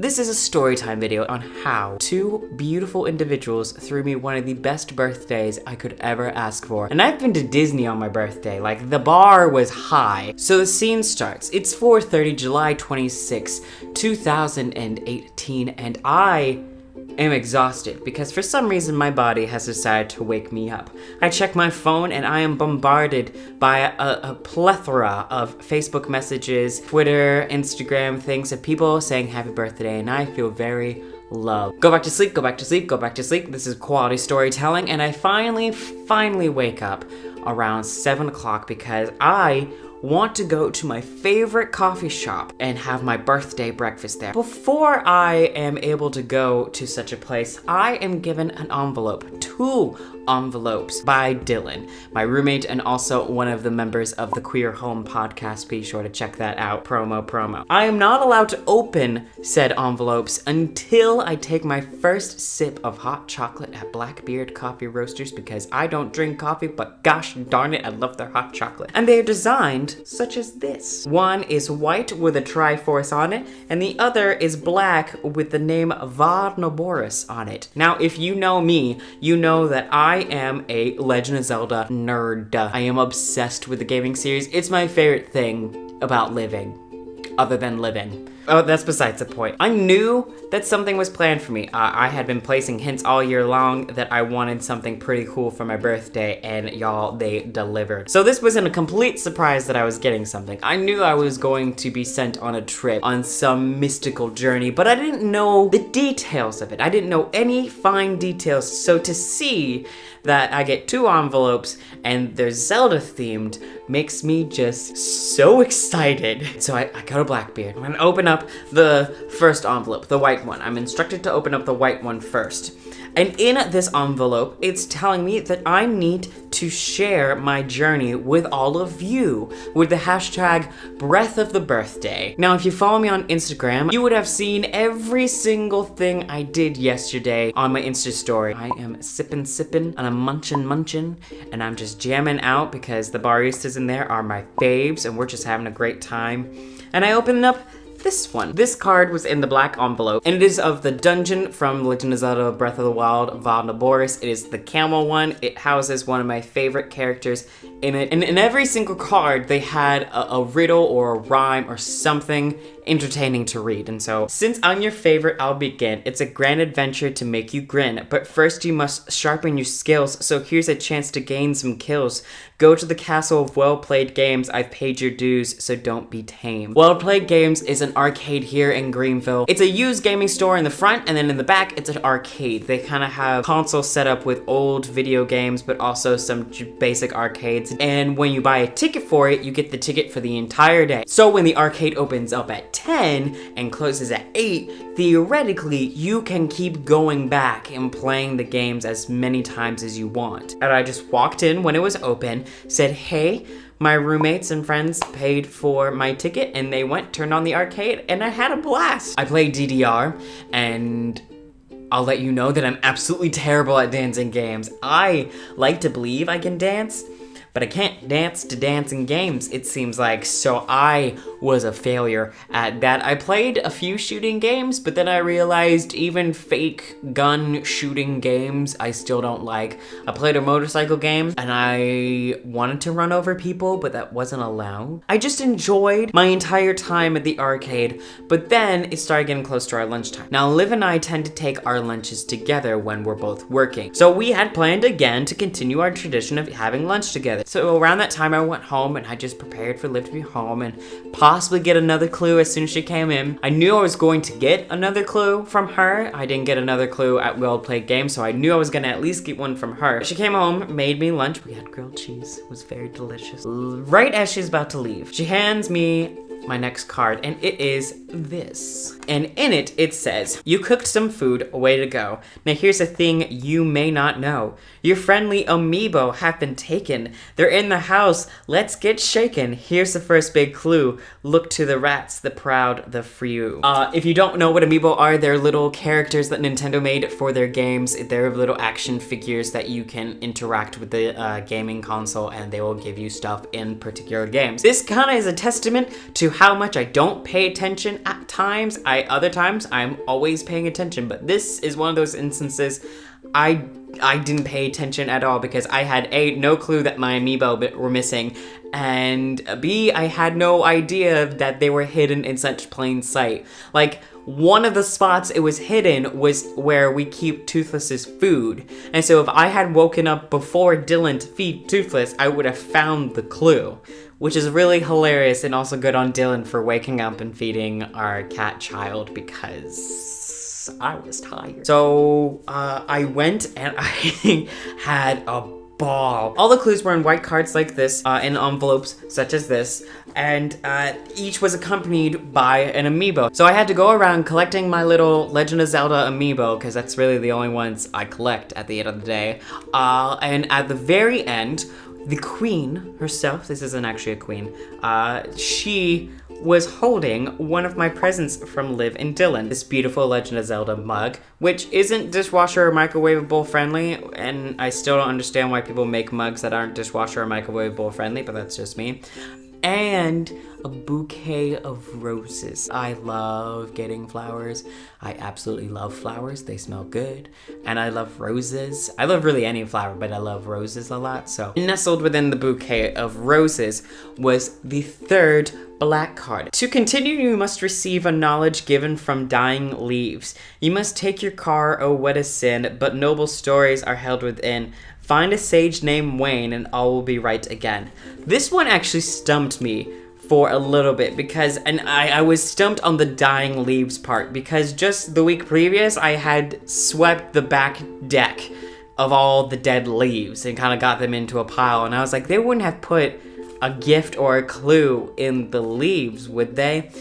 This is a storytime video on how two beautiful individuals threw me one of the best birthdays I could ever ask for. And I've been to Disney on my birthday, like the bar was high. So the scene starts. It's 4:30, July 26, 2018, and I am exhausted because for some reason my body has decided to wake me up. I check my phone and I am bombarded by a plethora of Facebook messages, Twitter, Instagram things of people saying happy birthday, and I feel very loved. Go back to sleep, go back to sleep, go back to sleep. This is quality storytelling, and I finally wake up around 7 o'clock because I want to go to my favorite coffee shop and have my birthday breakfast there. Before I am able to go to such a place, I am given an envelope, 2 envelopes by Dylan, my roommate and also one of the members of the Queer Home podcast. Be sure to check that out. Promo. I am not allowed to open said envelopes until I take my first sip of hot chocolate at Blackbeard Coffee Roasters because I don't drink coffee, but gosh darn it, I love their hot chocolate. And they are designed such as this. One is white with a Triforce on it, and the other is black with the name Varnoboris on it. Now, if you know me, you know that I am a Legend of Zelda nerd. I am obsessed with the gaming series. It's my favorite thing about living, other than living. Oh, that's besides the point. I knew that something was planned for me. I had been placing hints all year long that I wanted something pretty cool for my birthday, and y'all, they delivered. So this wasn't a complete surprise that I was getting something. I knew I was going to be sent on a trip, on some mystical journey, but I didn't know the details of it. I didn't know any fine details, so to see that I get 2 envelopes and they're Zelda themed makes me just so excited. So I go to Blackbeard. I'm gonna open up the first envelope, the white one. I'm instructed to open up the white one first. And in this envelope, it's telling me that I need to share my journey with all of you with the hashtag Breath of the Birthday. Now, if you follow me on Instagram, you would have seen every single thing I did yesterday on my Insta story. I am sipping, and I'm munchin', and I'm just jamming out because the baristas in there are my faves, and we're just having a great time. And I opened up this one. This card was in the black envelope, and it is of the dungeon from Legend of Zelda Breath of the Wild, Varnoboris. It is the camel one. It houses one of my favorite characters in it. And in every single card, they had a riddle or a rhyme or something entertaining to read. And so, since I'm your favorite, I'll begin. It's a grand adventure to make you grin, but first you must sharpen your skills, so here's a chance to gain some kills. Go to the castle of well-played games. I've paid your dues, so don't be tame. Well-Played Games is an arcade here in Greenville. It's a used gaming store in the front, and then in the back, it's an arcade. They kind of have consoles set up with old video games, but also some basic arcades. And when you buy a ticket for it, you get the ticket for the entire day. So when the arcade opens up at 10 and closes at 8, theoretically, you can keep going back and playing the games as many times as you want. And I just walked in when it was open, said, hey, my roommates and friends paid for my ticket, and they went, turned on the arcade, and I had a blast. I played DDR, and I'll let you know that I'm absolutely terrible at dancing games. I like to believe I can dance, but I can't dance to dancing games, it seems like, so I was a failure at that. I played a few shooting games, but then I realized even fake gun shooting games I still don't like. I played a motorcycle game, and I wanted to run over people, but that wasn't allowed. I just enjoyed my entire time at the arcade, but then it started getting close to our lunchtime. Now, Liv and I tend to take our lunches together when we're both working, so we had planned again to continue our tradition of having lunch together. So around that time, I went home and I just prepared for Liv to be home and possibly get another clue as soon as she came in. I knew I was going to get another clue from her. I didn't get another clue at Well-Played Games, so I knew I was gonna at least get one from her. She came home, made me lunch. We had grilled cheese. It was very delicious. Right as she's about to leave, she hands me my next card, and it is this. And in it, it says, you cooked some food, way to go. Now here's a thing you may not know. Your friendly amiibo have been taken. They're in the house, let's get shaken. Here's the first big clue. Look to the rats, the proud, the few. If you don't know what amiibo are, they're little characters that Nintendo made for their games. They're little action figures that you can interact with the gaming console, and they will give you stuff in particular games. This kind of is a testament to how much I don't pay attention attention at times. Other times I'm always paying attention, but this is one of those instances I didn't pay attention at all because I had A, no clue that my amiibo were missing, and B, I had no idea that they were hidden in such plain sight. Like, one of the spots it was hidden was where we keep Toothless's food. And so if I had woken up before Dylan to feed Toothless, I would have found the clue, which is really hilarious and also good on Dylan for waking up and feeding our cat child because I was tired. So I went and I had a ball. All the clues were in white cards like this, in envelopes such as this, and each was accompanied by an amiibo. So I had to go around collecting my little Legend of Zelda amiibo, because that's really the only ones I collect at the end of the day. And at the very end, the queen herself, this isn't actually a queen, she was holding one of my presents from Liv and Dylan, this beautiful Legend of Zelda mug, which isn't dishwasher or microwavable friendly, and I still don't understand why people make mugs that aren't dishwasher or microwavable friendly, but that's just me. And a bouquet of roses. I love getting flowers. I absolutely love flowers. They smell good. And I love roses. I love really any flower, but I love roses a lot. So nestled within the bouquet of roses was the third black card. To continue, you must receive a knowledge given from dying leaves. You must take your car, oh what a sin, but noble stories are held within. Find a sage named Wayne and all will be right again. This one actually stumped me for a little bit because, and I was stumped on the dying leaves part because just the week previous I had swept the back deck of all the dead leaves and kind of got them into a pile, and I was like, they wouldn't have put a gift or a clue in the leaves, would they?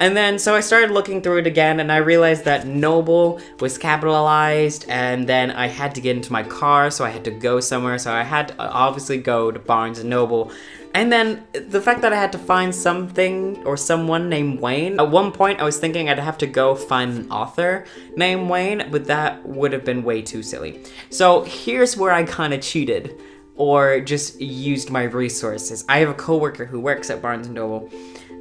And then, so I started looking through it again, and I realized that noble was capitalized, and then I had to get into my car, so I had to go somewhere, so I had to obviously go to Barnes & Noble. And then, the fact that I had to find something or someone named Wayne, at one point I was thinking I'd have to go find an author named Wayne, but that would have been way too silly. So here's where I kind of cheated, or just used my resources. I have a coworker who works at Barnes & Noble,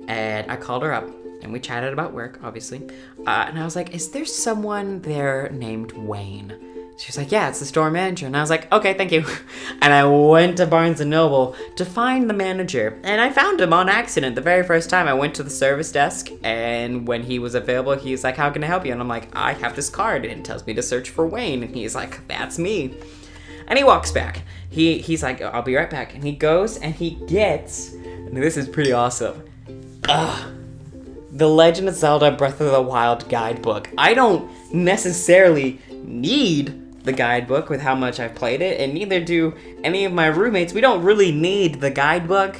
and I called her up. And we chatted about work, obviously. And I was like, is there someone there named Wayne? She was like, yeah, it's the store manager. And I was like, okay, thank you. And I went to Barnes & Noble to find the manager. And I found him on accident the very first time. I went to the service desk, and when he was available, he's like, how can I help you? And I'm like, I have this card, and it tells me to search for Wayne. And he's like, that's me. And he walks back. He's like, I'll be right back. And he goes and he gets, and this is pretty awesome, The Legend of Zelda Breath of the Wild guidebook. I don't necessarily need the guidebook with how much I've played it, and neither do any of my roommates. We don't really need the guidebook,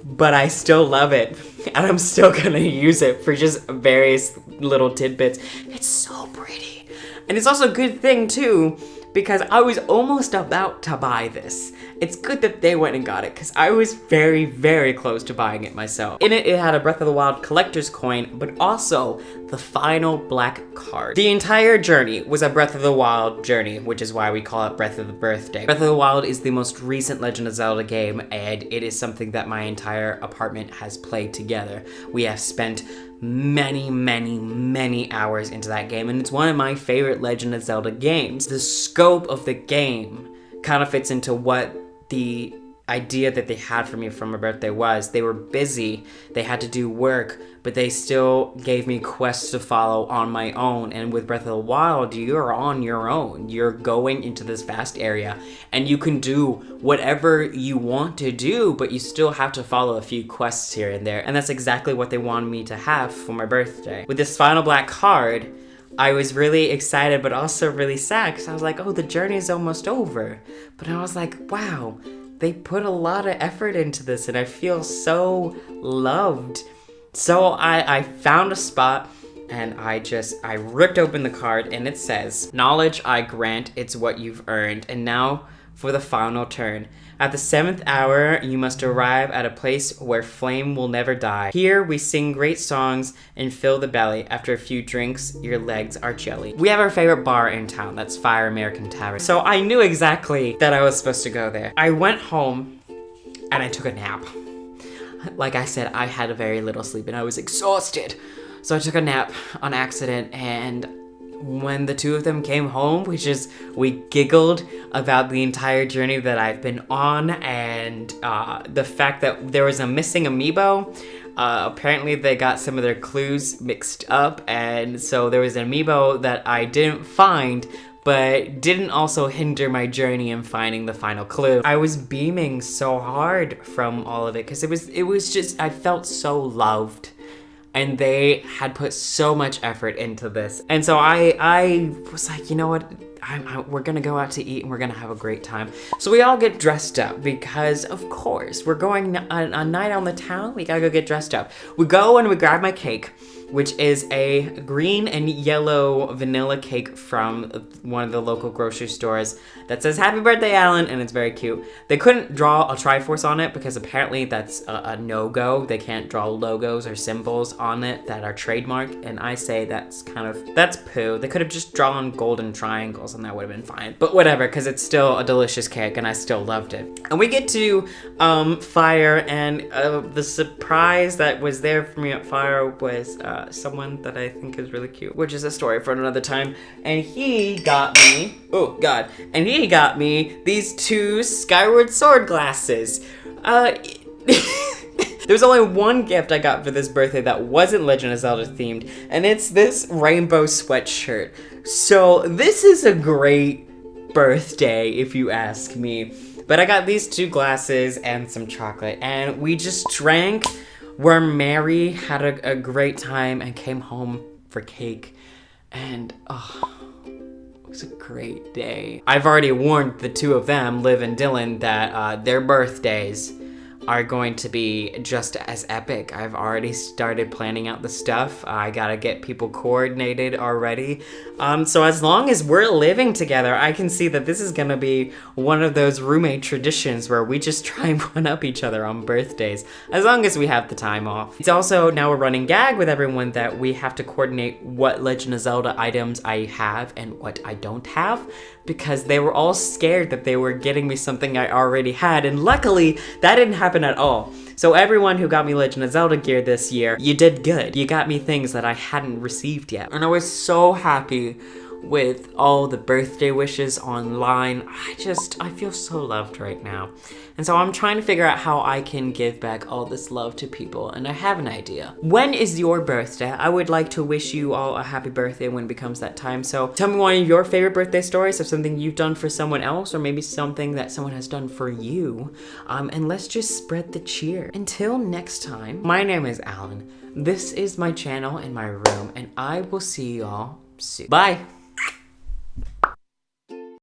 but I still love it, and I'm still gonna use it for just various little tidbits. It's so pretty. And it's also a good thing, too, because I was almost about to buy this. It's good that they went and got it, because I was very, very close to buying it myself. In it, it had a Breath of the Wild collector's coin, but also the final black card. The entire journey was a Breath of the Wild journey, which is why we call it Breath of the Birthday. Breath of the Wild is the most recent Legend of Zelda game, and it is something that my entire apartment has played together. We have spent many, many, many hours into that game, and it's one of my favorite Legend of Zelda games. The scope of the game kind of fits into what the idea that they had for me for my birthday was. They were busy, they had to do work, but they still gave me quests to follow on my own. And with Breath of the Wild, you're on your own. You're going into this vast area, and you can do whatever you want to do, but you still have to follow a few quests here and there. And that's exactly what they wanted me to have for my birthday. With this final black card, I was really excited, but also really sad, because I was like, oh, the journey is almost over. But I was like, wow, they put a lot of effort into this, and I feel so loved. So I found a spot, and I ripped open the card, and it says, knowledge I grant, it's what you've earned. And now for the final turn. At the 7th hour, you must arrive at a place where flame will never die. Here we sing great songs and fill the belly. After a few drinks, your legs are jelly. We have our favorite bar in town, that's Fire American Tavern. So I knew exactly that I was supposed to go there. I went home and I took a nap. like I said, I had very little sleep and I was exhausted. So I took a nap on accident, and when the two of them came home, we giggled about the entire journey that I've been on, and the fact that there was a missing amiibo. Apparently they got some of their clues mixed up, and so there was an amiibo that I didn't find, but didn't also hinder my journey in finding the final clue. I was beaming so hard from all of it, because it was just, I felt so loved. And they had put so much effort into this. And so I was like, you know what? We're gonna go out to eat and we're gonna have a great time. So we all get dressed up because, of course, we're going a night on the town. We gotta go get dressed up. We go and we grab my cake, which is a green and yellow vanilla cake from one of the local grocery stores that says "Happy Birthday, Alan," and it's very cute. They couldn't draw a Triforce on it because apparently that's a no-go. They can't draw logos or symbols on it that are trademarked, and I say that's poo. They could have just drawn golden triangles and that would have been fine. But whatever, because it's still a delicious cake and I still loved it. And we get to Fire, and the surprise that was there for me at Fire was someone that I think is really cute, which is a story for another time. And he got me, oh God, and he got me these 2 Skyward Sword glasses. There's only one gift I got for this birthday that wasn't Legend of Zelda themed, and it's this rainbow sweatshirt. So this is a great birthday, if you ask me. But I got these 2 glasses and some chocolate, and we just drank, were merry, had a great time, and came home for cake. And it was a great day. I've already warned the 2 of them, Liv and Dylan, that their birthdays are going to be just as epic. I've already started planning out the stuff. I gotta get people coordinated already. So as long as we're living together, I can see that this is gonna be one of those roommate traditions where we just try and one up each other on birthdays, as long as we have the time off. It's also now a running gag with everyone that we have to coordinate what Legend of Zelda items I have and what I don't have, because they were all scared that they were getting me something I already had, and luckily that didn't happen at all. So everyone who got me Legend of Zelda gear this year, you did good. You got me things that I hadn't received yet. And I was so happy with all the birthday wishes online. I feel so loved right now. And so I'm trying to figure out how I can give back all this love to people, and I have an idea. When is your birthday? I would like to wish you all a happy birthday when it becomes that time. So tell me one of your favorite birthday stories of something you've done for someone else, or maybe something that someone has done for you. And let's just spread the cheer. Until next time, my name is Alan. This is my channel in my room, and I will see y'all soon. Bye.